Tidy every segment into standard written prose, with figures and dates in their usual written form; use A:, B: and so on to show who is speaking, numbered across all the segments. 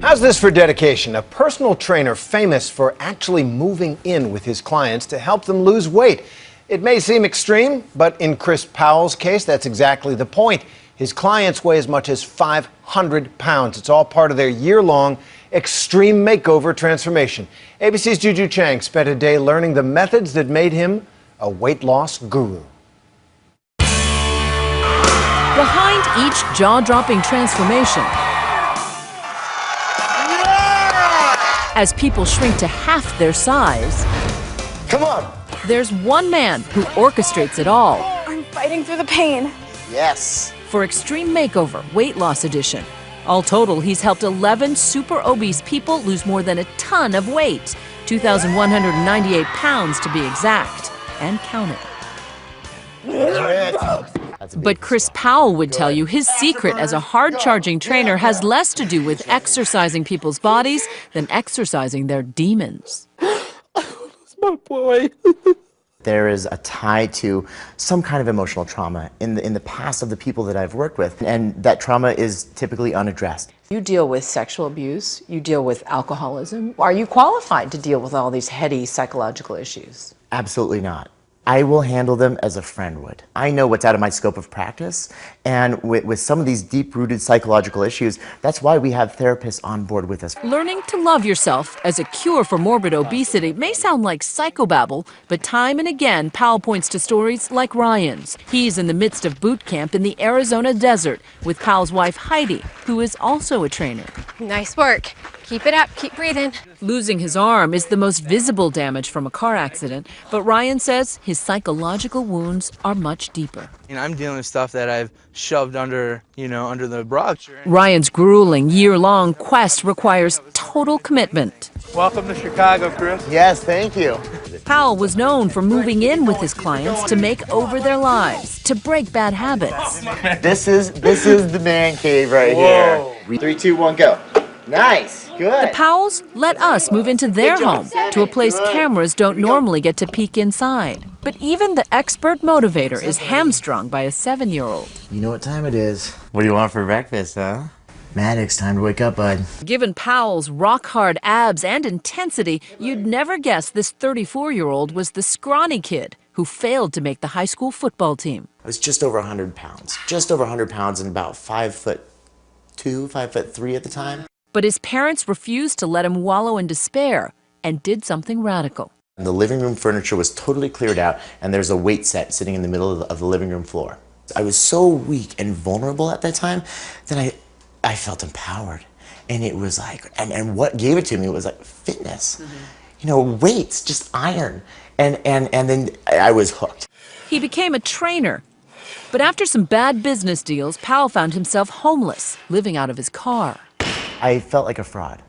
A: How's this for dedication? A personal trainer famous for actually moving in with his clients to help them lose weight. It may seem extreme, but in Chris Powell's case, that's exactly the point. His clients weigh as much as 500 pounds. It's all part of their year-long extreme makeover transformation. ABC's Juju Chang spent a day learning the methods that made him a weight loss guru.
B: Behind each jaw-dropping transformation, as people shrink to half their size,
A: Come on.
B: there's one man who orchestrates it all.
C: I'm fighting through the pain.
A: Yes.
B: For Extreme Makeover Weight Loss Edition. All total, he's helped 11 super obese people lose more than a ton of weight, 2,198 pounds to be exact, and counting. But Chris Powell would tell you his secret as a hard-charging trainer has less to do with exercising people's bodies than exercising their demons.
D: My boy. There is a tie to some kind of emotional trauma in the past of the people that I've worked with, and that trauma is typically unaddressed.
E: You deal with sexual abuse, you deal with alcoholism. Are you qualified to deal with all these heady psychological issues?
D: Absolutely not. I will handle them as a friend would. I know what's out of my scope of practice, and with some of these deep-rooted psychological issues, that's why we have therapists on board with us.
B: Learning to love yourself as a cure for morbid obesity may sound like psychobabble, but time and again, Powell points to stories like Ryan's. He's in the midst of boot camp in the Arizona desert with Powell's wife Heidi, who is also a trainer.
C: Nice work. Keep it up. Keep breathing.
B: Losing his arm is the most visible damage from a car accident, but Ryan says his psychological wounds are much deeper.
F: I'm dealing with stuff that I've shoved under, under the rug.
B: Ryan's grueling year-long quest requires total commitment.
F: Welcome to Chicago, Chris.
D: Yes, thank you.
B: Powell was known for moving in with his clients to make over their lives, to break bad habits.
D: This is the man cave right here. 3, 2, 1, go. Nice. Good.
B: The Powells let us move into their home, to a place cameras don't normally get to peek inside. But even the expert motivator is hamstrung by a 7-year-old.
D: You know what time it is. What do you want for breakfast, huh? Maddox, time to wake up, bud.
B: Given Powell's rock-hard abs and intensity, you'd never guess this 34-year-old was the scrawny kid who failed to make the high school football team.
D: I was just over 100 pounds. Just over 100 pounds and about 5'2", 5'3" at the time.
B: But his parents refused to let him wallow in despair and did something radical.
D: The living room furniture was totally cleared out, and there's a weight set sitting in the middle of the living room floor. I was so weak and vulnerable at that time that I felt empowered. And it was like, and what gave it to me was like fitness. Weights, just iron. And then I was hooked.
B: He became a trainer. But after some bad business deals, Powell found himself homeless, living out of his car.
D: I felt like a fraud.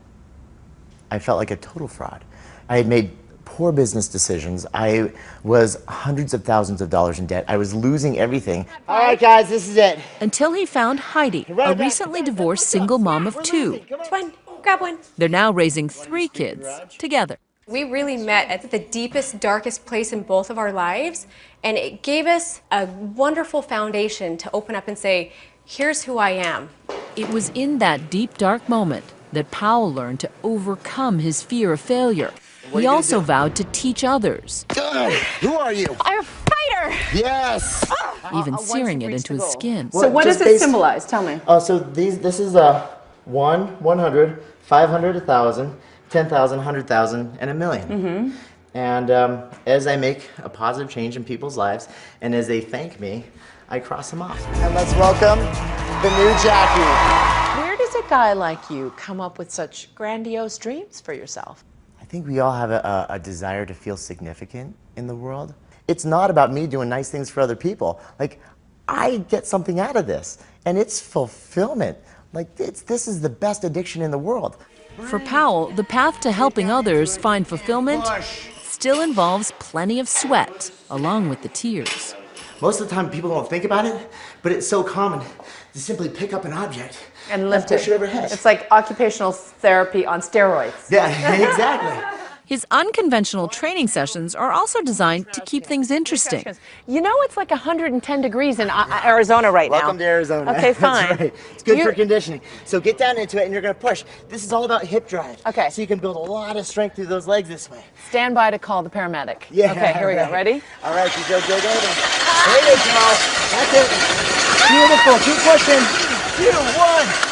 D: I felt like a total fraud. I had made poor business decisions. I was hundreds of thousands of dollars in debt. I was losing everything. All right, guys, this is it.
B: Until he found Heidi, a recently divorced single mom of 2.
C: One. Grab one.
B: They're now raising 3 kids together.
C: We really met at the deepest, darkest place in both of our lives, and it gave us a wonderful foundation to open up and say, here's who I am.
B: It was in that deep, dark moment that Powell learned to overcome his fear of failure. He also vowed to teach others.
D: Good. Who are you?
C: I'm a fighter!
D: Yes.
B: Even searing it into his skin.
E: So what does it symbolize? Tell me.
D: So this is 1, 100, 500, 1,000, 10,000, 100,000, and 1,000,000. And as I make a positive change in people's lives, and as they thank me, I cross them off. And let's welcome the new Jackie.
E: Where does a guy like you come up with such grandiose dreams for yourself?
D: I think we all have a desire to feel significant in the world. It's not about me doing nice things for other people. Like, I get something out of this, and it's fulfillment. Like, this is the best addiction in the world.
B: For Powell, the path to helping others find fulfillment still involves plenty of sweat, along with the tears.
D: Most of the time, people don't think about it, but it's so common to simply pick up an object
E: And lift it.
D: push it overhead.
E: It's like occupational therapy on steroids.
D: Yeah, exactly.
B: His unconventional training sessions are also designed to keep things interesting.
E: You know, it's like 110 degrees in Arizona right now.
G: Welcome to Arizona.
E: Okay, fine.
G: That's right. It's good for conditioning. So get down into it and you're going to push. This is all about hip drive.
E: Okay.
G: So you can build a lot of strength through those legs this way.
E: Stand by to call the paramedic.
G: Yeah.
E: Okay, here we go.
G: Right.
E: Ready?
G: All right, you go, go, go. There you go. That's it. Beautiful. Keep pushing. 2, 1.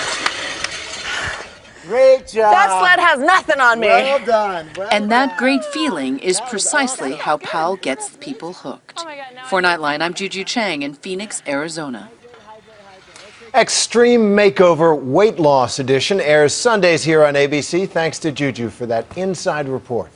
G: Great job.
E: That sled has nothing on me.
G: Well done. Well
B: And that
G: done.
B: great feeling is precisely how Powell gets people hooked. For Nightline, I'm Juju Chang in Phoenix, Arizona.
A: Extreme Makeover Weight Loss Edition airs Sundays here on ABC. Thanks to Juju for that inside report.